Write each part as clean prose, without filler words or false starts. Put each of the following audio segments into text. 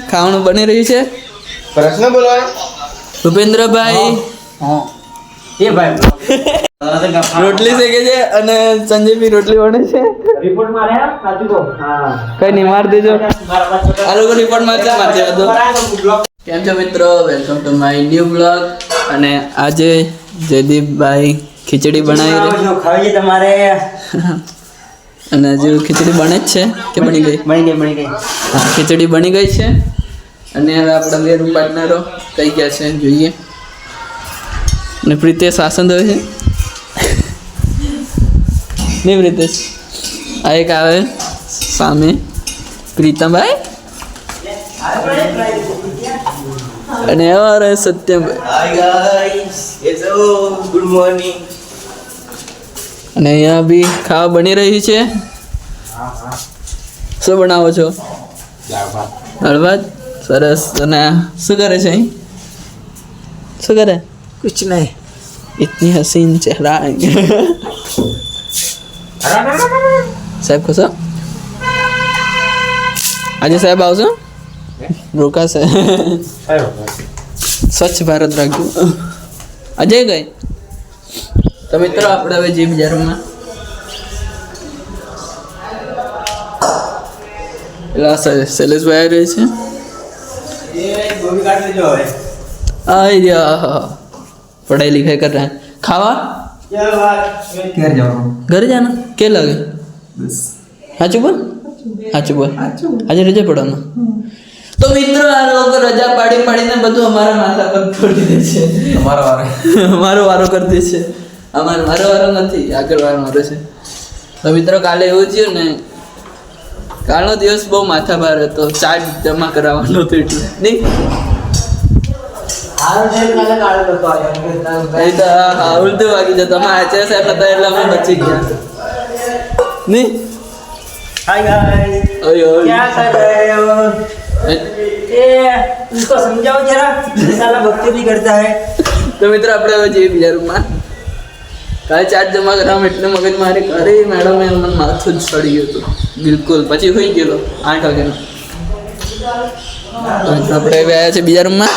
ખાવાનું બની રહ્યું છે. પ્રશ્ન બોલો. ભૂપેન્દ્રભાઈ એ ભાઈ રોટલી શેકે છે અને સંજયભાઈ રોટલી વણે છે. રિપોર્ટ માર્યા સાચું કહો. હા કઈ નહીં માર દેજો. મારા આ લોકો રિપોર્ટ મારશે મારશે બધું. કેમ છો મિત્રો, welcome to my new blog. અને આજે જયદીપભાઈ ખીચડી બનાવી રહી ખાવી તમારે. અને હજુ ખીચડી બને જ છે કે બની ગઈ? બની ગઈ. હા, ખીચડી બની ગઈ છે. અને હવે આપણા બે રૂમ પાર્ટનરો કઈ ગયા છે જોઈએ. અને પ્રિતેશ આસન ધોવે છે નહીં પ્રિતેશ? આ એક આવે સામે પ્રીતમભાઈ અને અરે સત્યમભાઈ. Hi guys, good morning. અને અહીંયા બી ખાવા બની રહી છે. શું બનાવો છો? દાળ ભાત. સરસ. અને શું કરે છે અહીં? શું કરે? कुछ नहीं. इतनी हसीन चेहरा સાહેબ ખુશ? આજે સાહેબ આવશો? રોકાશે. સ્વચ્છ ભારત રાખજો. અજય ગઈ. તો મિત્રો આપણે હવે જે બીજા રૂમમાં પેલા શૈલેષભાઈ આવી રહી છે. पढ़ाई लिखाई कर रहे हैं. खावा घर जाना क्या लगे? સાચું બોલ. સાચું બોલ. આજે રજા પડવાનો. તો મિત્રો આ લોકો રજા પાડી પાડીને બધું અમારા માથા પર છોડી દે છે. અમારો વારો કરી દે છે. મારો વારો નથી, આગળ વારો મારો છે. તો મિત્રો કાલે એવું થયું ને, કાલનો દિવસ બહુ માથા ભાર હતો. ચાર્જ જમા કરાવવાનો હતો એટલે નહીં. ઉલટું વાગી જતો. અમે આચાર્ય સાહેબ હતા એટલે અમે બચી ગયા નહીં. हाय गाइस, क्या कर रहे हो? ये इसको समझाओ जरा, साला भक्ति भी करता है. તો મિત્રો આપણે હવે જઈએ બીજા રૂમમાં. કાલે ચાર્જ જમા કરાવવા એટલે મગજ મારી અરે મેડમ મને માથું જ સડી ગયું હતું બિલકુલ. પછી હોઈ ગયેલો 8 વાગ્યાનો. તો મિત્રો આપણે હવે આવ્યા છે બીજા રૂમમાં.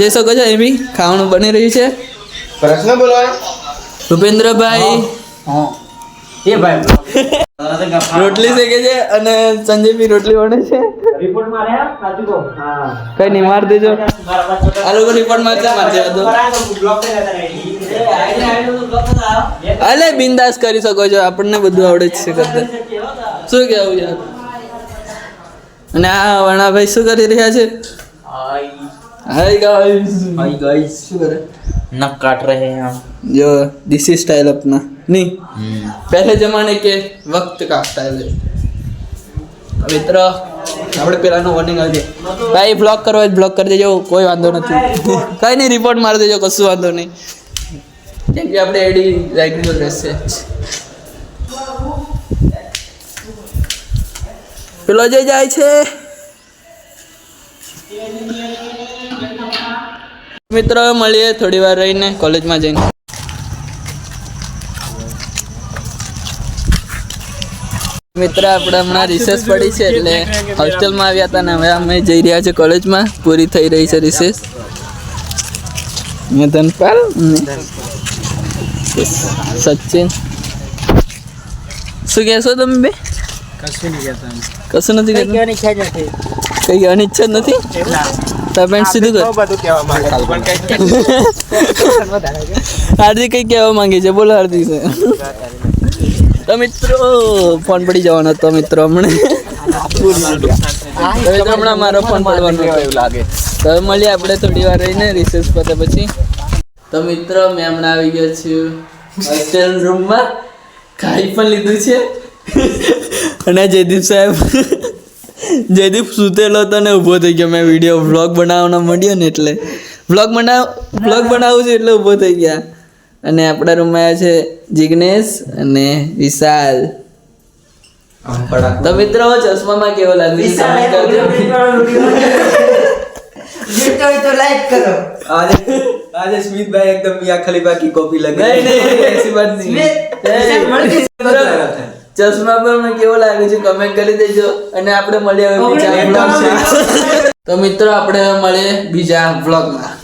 જઈ શકો છો. એ બી ખાવાનું બની રહ્યું છે. प्रश्न बोलो. ભૂપેન્દ્રભાઈ ये भाई રોટલી શેકે છે અને સંજયભાઈ રોટલી વણે છે. रिपोर्ट मार्या साचू को. हां કઈ નહીં માર દેજો. मारा छोटा આ લોકો રિપોર્ટ મારશે બધું. ब्लॉक पे रहता है. आईडी ब्लॉक पे आओ. અલે બિંદાસ કરી શકો છો. આપણને બધું આવડે જ છે કરતા. શું કહેવું યાર. અને આ વણાભાઈ શું કરી રહ્યા છે? Hi guys. हाय गाइस, શું કરે? नक काट रहे हैं हम. जो देसी स्टाइल अपना नहीं, पहले जमाने के वक्त का स्टाइल है. મિત્ર આપણે પેલાનો વોર્નિંગ આવજે ભાઈ. બ્લોક કરો બ્લોક કરી દેજો, કોઈ વાંધો નથી. કઈ નહીં, રિપોર્ટ મારી દેજો, કશું વાંધો નહીં. કેમ કે આપણે એડી રેગ્યુલર રહેશે. પેલો જઈ જાય છે. મિત્રો મળીએ થોડી વાર રહીને કોલેજમાં જઈને. મિત્ર આપણે હમણાં રિસેસ પડી છે એટલે હોસ્ટેલમાં આવ્યા હતા ને હવે અમે જઈ રહ્યા છે કોલેજમાં. પૂરી થઈ રહી છે રિસેસ. મેં ધનપાલ સચિન. શું કહેશો તમે બે? કશું નથી કહેતા. કઈ અનિચ્છા જ નથી. તમે સીધું કર. હાર્દિક કઈ કહેવા માંગે છે? બોલો હાર્દિક. તો મિત્રો ફોન પડી જવાનો હતો મિત્રો હમણાં મારો ફોન પડવાનો એવું લાગે. તો મળીએ આપણે થોડી વાર રહીને રિસેસ પતે પછી. તો મિત્રો મેં હમણાં આવી ગયો છું હોસ્ટેલ રૂમમાં. ખાઈ પણ લીધું છે. અને જયદીપ સાહેબ જયદીપ સૂતેલો હતો ને ઊભો થઈ ગયો. મેં વિડીયો વ્લોગ બનાવવાનો મળ્યો ને એટલે વ્લોગ બનાવું છું એટલે ઊભો થઈ ગયા. અને આપણા રૂમમાં આવ્યા છે જિગ્નેશ અને વિશાલ. તો મિત્રો ચશ્મામાં કેવો લાગે છે? तो लाइक करो. आज स्मित भाई एकदम मियां खलीफा की कॉपी लग नहीं ऐसी बात नहीं. ચશ્મા પર મને કેવો લાગે છે કમેન્ટ કરી દેજો અને આપણે મળીએ હવે બીજા vlog માં. તો મિત્રો આપણે હવે મળીએ બીજા vlog માં.